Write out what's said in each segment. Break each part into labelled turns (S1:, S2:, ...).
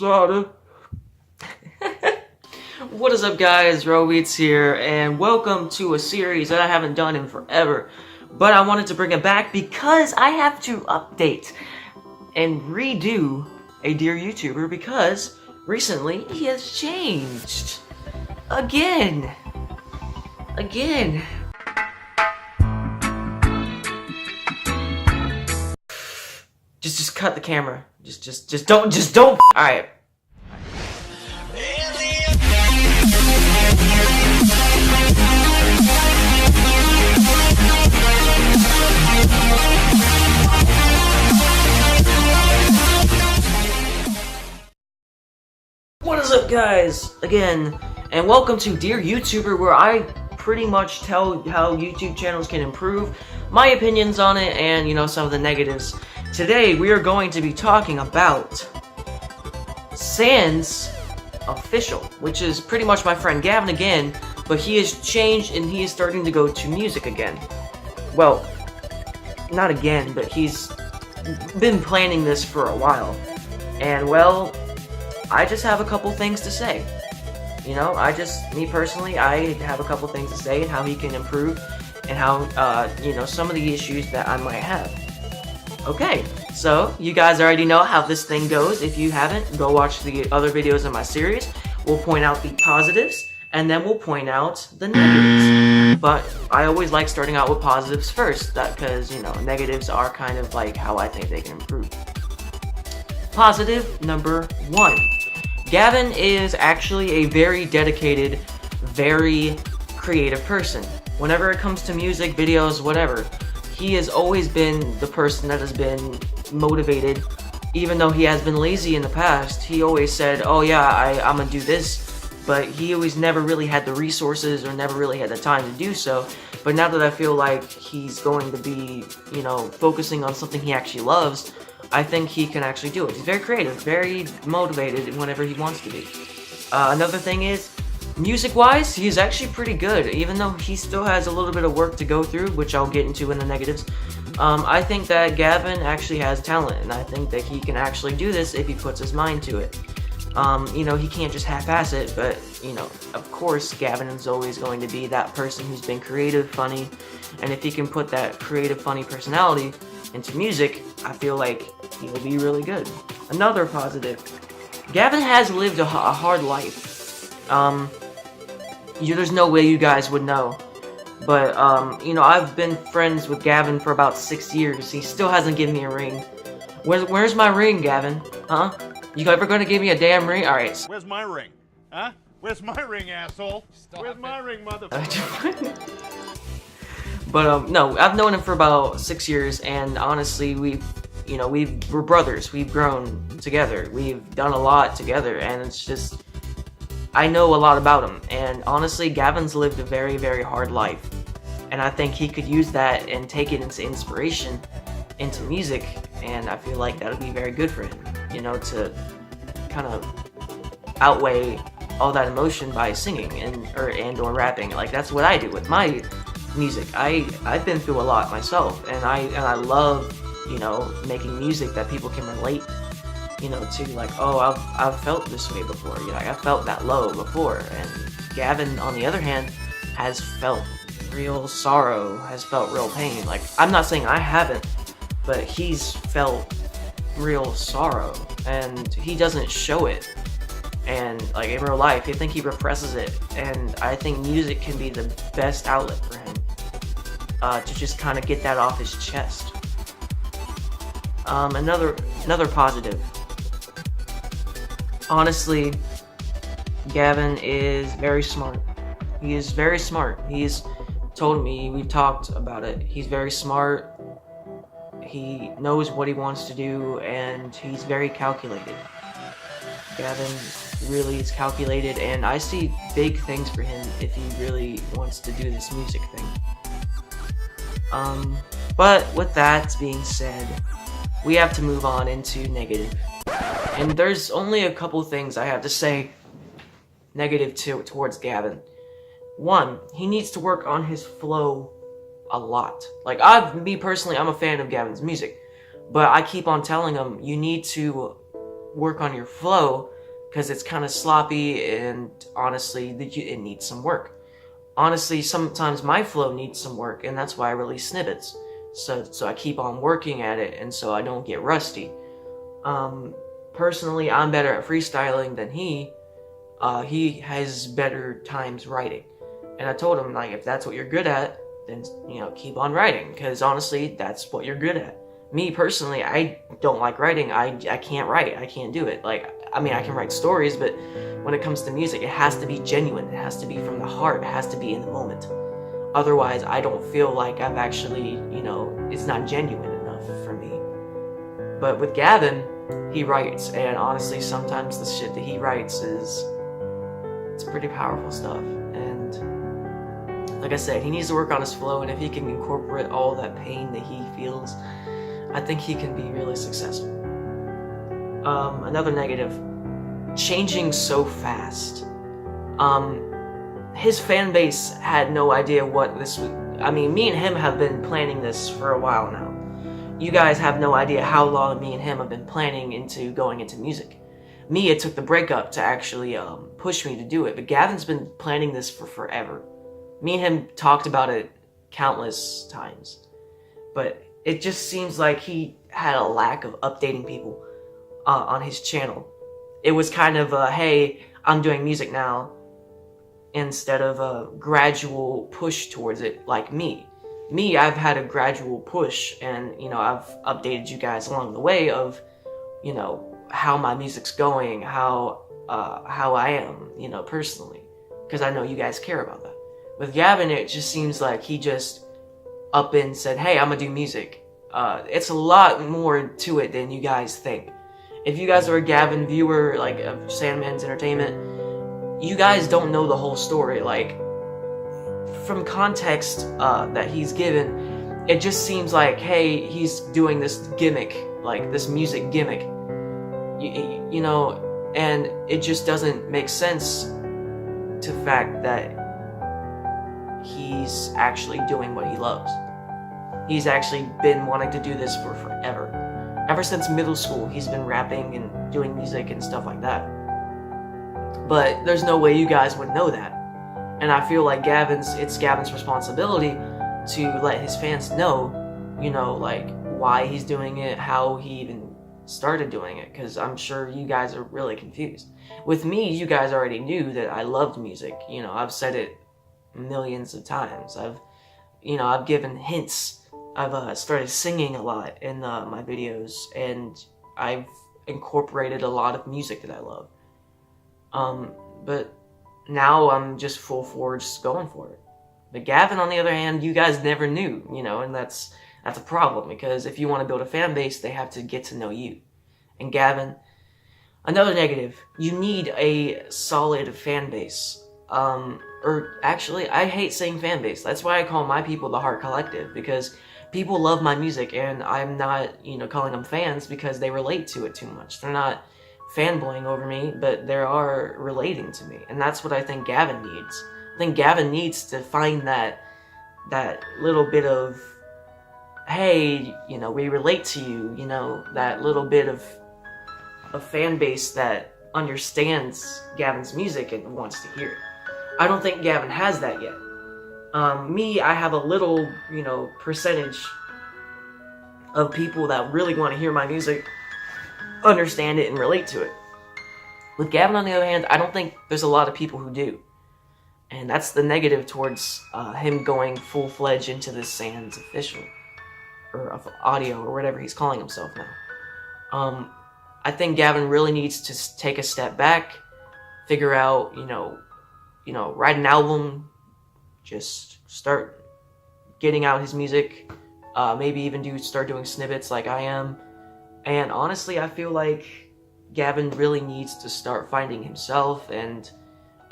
S1: Soda. What is up, guys? Roweets here, and welcome to a series that I haven't done in forever. But I wanted to bring it back because I have to update and redo a Dear YouTuber because recently he has changed. Again. Just cut the camera. Just don't. Alright. What is up, guys? Again, and welcome to Dear YouTuber, where I pretty much tell how YouTube channels can improve, my opinions on it, and some of the negatives. Today we are going to be talking about SanZ official, which is pretty much my friend Gavin again, but he has changed and he is starting to go to music again. Well, not again, but he's been planning this for a while. And well, I just have a couple things to say. Me personally, I have a couple things to say and how he can improve and how, some of the issues that I might have. Okay, so you guys already know how this thing goes. If you haven't, go watch the other videos in my series. We'll point out the positives, and then we'll point out the negatives. But I always like starting out with positives first, because, negatives are kind of like how I think they can improve. Positive number 1. Gavin is actually a very dedicated, very creative person. Whenever it comes to music, videos, whatever, he has always been the person that has been motivated. Even though he has been lazy in the past, he always said, oh yeah, I'm gonna do this, but he always never really had the resources or never really had the time to do so. But now that I feel like he's going to be, focusing on something he actually loves, I think he can actually do it. He's very creative, very motivated whenever he wants to be. Another thing is, music-wise, he's actually pretty good, even though he still has a little bit of work to go through, which I'll get into in the negatives. I think that Gavin actually has talent, and I think that he can actually do this if he puts his mind to it. He can't just half-ass it, but, of course, Gavin is always going to be that person who's been creative, funny, and if he can put that creative, funny personality into music, I feel like he'll be really good. Another positive, Gavin has lived a hard life. There's no way you guys would know, but, I've been friends with Gavin for about 6 years. He still hasn't given me a ring. Where's my ring, Gavin? Huh? You ever gonna give me a damn ring? Alright.
S2: Where's my ring? Huh? Where's my ring, asshole? Where's my ring, motherfucker?
S1: But, no, I've known him for about 6 years, and honestly, we're brothers. We've grown together. We've done a lot together, and it's just, I know a lot about him, and honestly, Gavin's lived a very, very hard life, and I think he could use that and take it into inspiration, into music, and I feel like that would be very good for him, to kind of outweigh all that emotion by singing or rapping. Like, that's what I do with my music. I've been through a lot myself, and I love, making music that people can relate to, like, oh, I've felt this way before, I felt that low before. And Gavin, on the other hand, has felt real sorrow, has felt real pain. Like, I'm not saying I haven't, but he's felt real sorrow, and he doesn't show it. And, like, in real life, I think he represses it, and I think music can be the best outlet for him, to just kind of get that off his chest. Another positive. Honestly, Gavin is very smart. He is very smart. He's told me, we've talked about it, he's very smart. He knows what he wants to do, and he's very calculated. Gavin really is calculated, and I see big things for him if he really wants to do this music thing. But with that being said, we have to move on into negative. And there's only a couple things I have to say negative towards Gavin. 1, he needs to work on his flow a lot. Like, me personally, I'm a fan of Gavin's music, but I keep on telling him, you need to work on your flow, because it's kind of sloppy, and honestly, it needs some work. Honestly, sometimes my flow needs some work, and that's why I release snippets. So I keep on working at it, and so I don't get rusty. Personally, I'm better at freestyling than he. He has better times writing. And I told him, like, if that's what you're good at, then, keep on writing, because honestly, that's what you're good at. Me, personally, I don't like writing. I can't write. I can't do it. Like, I mean, I can write stories, but when it comes to music, it has to be genuine. It has to be from the heart. It has to be in the moment. Otherwise, I don't feel like I've actually, it's not genuine enough for me. But with Gavin, he writes, and honestly, sometimes the shit that he writes it's pretty powerful stuff. And like I said, he needs to work on his flow, and if he can incorporate all that pain that he feels, I think he can be really successful. Another negative, changing so fast. His fan base had no idea what this was. I mean, me and him have been planning this for a while now. You guys have no idea how long me and him have been planning into going into music. Me, it took the breakup to actually push me to do it, but Gavin's been planning this for forever. Me and him talked about it countless times, but it just seems like he had a lack of updating people on his channel. It was kind of hey, I'm doing music now, instead of a gradual push towards it like me. Me, I've had a gradual push, and, I've updated you guys along the way of, how my music's going, how I am, personally, because I know you guys care about that. With Gavin, it just seems like he just up and said, hey, I'm gonna do music. It's a lot more to it than you guys think. If you guys are a Gavin viewer, like, of SanZ Entertainment, you guys don't know the whole story. Like, from context that he's given, it just seems like, hey, he's doing this gimmick, like this music gimmick, and it just doesn't make sense to the fact that he's actually doing what he loves. He's actually been wanting to do this for forever. Ever since middle school, he's been rapping and doing music and stuff like that. But there's no way you guys would know that. And I feel like it's Gavin's responsibility to let his fans know, like, why he's doing it, how he even started doing it, because I'm sure you guys are really confused. With me, you guys already knew that I loved music. I've said it millions of times. I've given hints. I've started singing a lot in my videos, and I've incorporated a lot of music that I love. But now I'm just full force going for it. But Gavin, on the other hand, you guys never knew, and that's a problem, because if you want to build a fan base, they have to get to know you. And Gavin, another negative, you need a solid fan base. Or actually, I hate saying fan base. That's why I call my people the Heart Collective, because people love my music, and I'm not, calling them fans because they relate to it too much. They're not fanboying over me, but they are relating to me, and that's what I think Gavin needs. I think Gavin needs to find that little bit of, hey, we relate to you, that little bit of a fan base that understands Gavin's music and wants to hear it. I don't think Gavin has that yet. Me, I have a little, percentage of people that really want to hear my music, understand it, and relate to it. With Gavin, on the other hand, I don't think there's a lot of people who do. And that's the negative towards him going full-fledged into this SanZ official, or audio, or whatever he's calling himself now. I think Gavin really needs to take a step back, figure out, write an album, just start getting out his music, maybe even start doing snippets like I am. And honestly, I feel like Gavin really needs to start finding himself and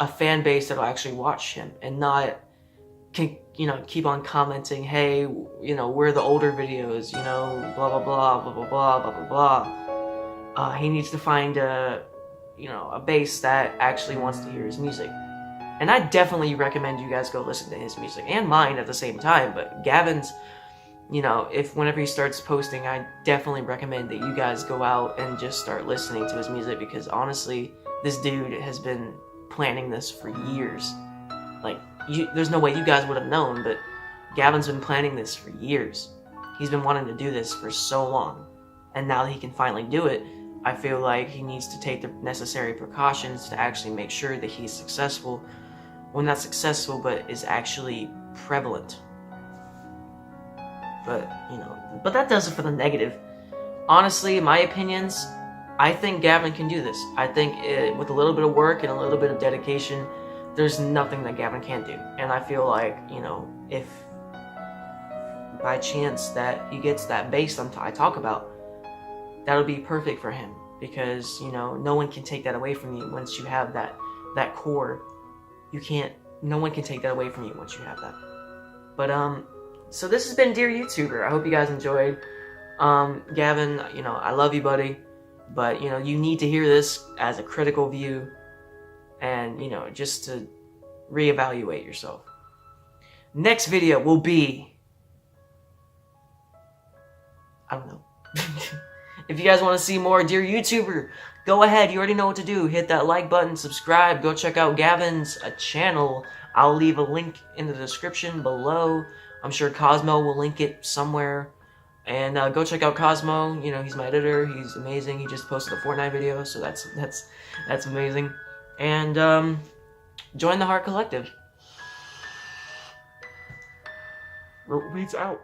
S1: a fan base that'll actually watch him, and not, keep on commenting, hey, we're the older videos, blah, blah, blah, blah, blah, blah, blah, blah, blah. He needs to find a base that actually wants to hear his music. And I definitely recommend you guys go listen to his music, and mine at the same time, but Gavin's, you know, if whenever he starts posting, I definitely recommend that you guys go out and just start listening to his music, because honestly, this dude has been planning this for years. Like, there's no way you guys would have known, but Gavin's been planning this for years. He's been wanting to do this for so long, and now that he can finally do it, I feel like he needs to take the necessary precautions to actually make sure that he's successful. Well, not successful, but is actually prevalent. But, you know, but that does it for the negative. Honestly, my opinions, I think Gavin can do this. I think with a little bit of work and a little bit of dedication, there's nothing that Gavin can't do. And I feel like, you know, if by chance that he gets that bass I talk about, that'll be perfect for him, because, you know, no one can take that away from you once you have that core. No one can take that away from you once you have that. But, so this has been Dear YouTuber. I hope you guys enjoyed. Gavin, you know, I love you, buddy, but, you know, you need to hear this as a critical view, and, you know, just to reevaluate yourself. Next video will be, I don't know. If you guys want to see more Dear YouTuber, go ahead. You already know what to do. Hit that like button, subscribe, go check out Gavin's channel. I'll leave a link in the description below. I'm sure Cosmo will link it somewhere. And go check out Cosmo. You know, he's my editor. He's amazing. He just posted a Fortnite video, so that's amazing. And join the Heart Collective.
S2: Reads out.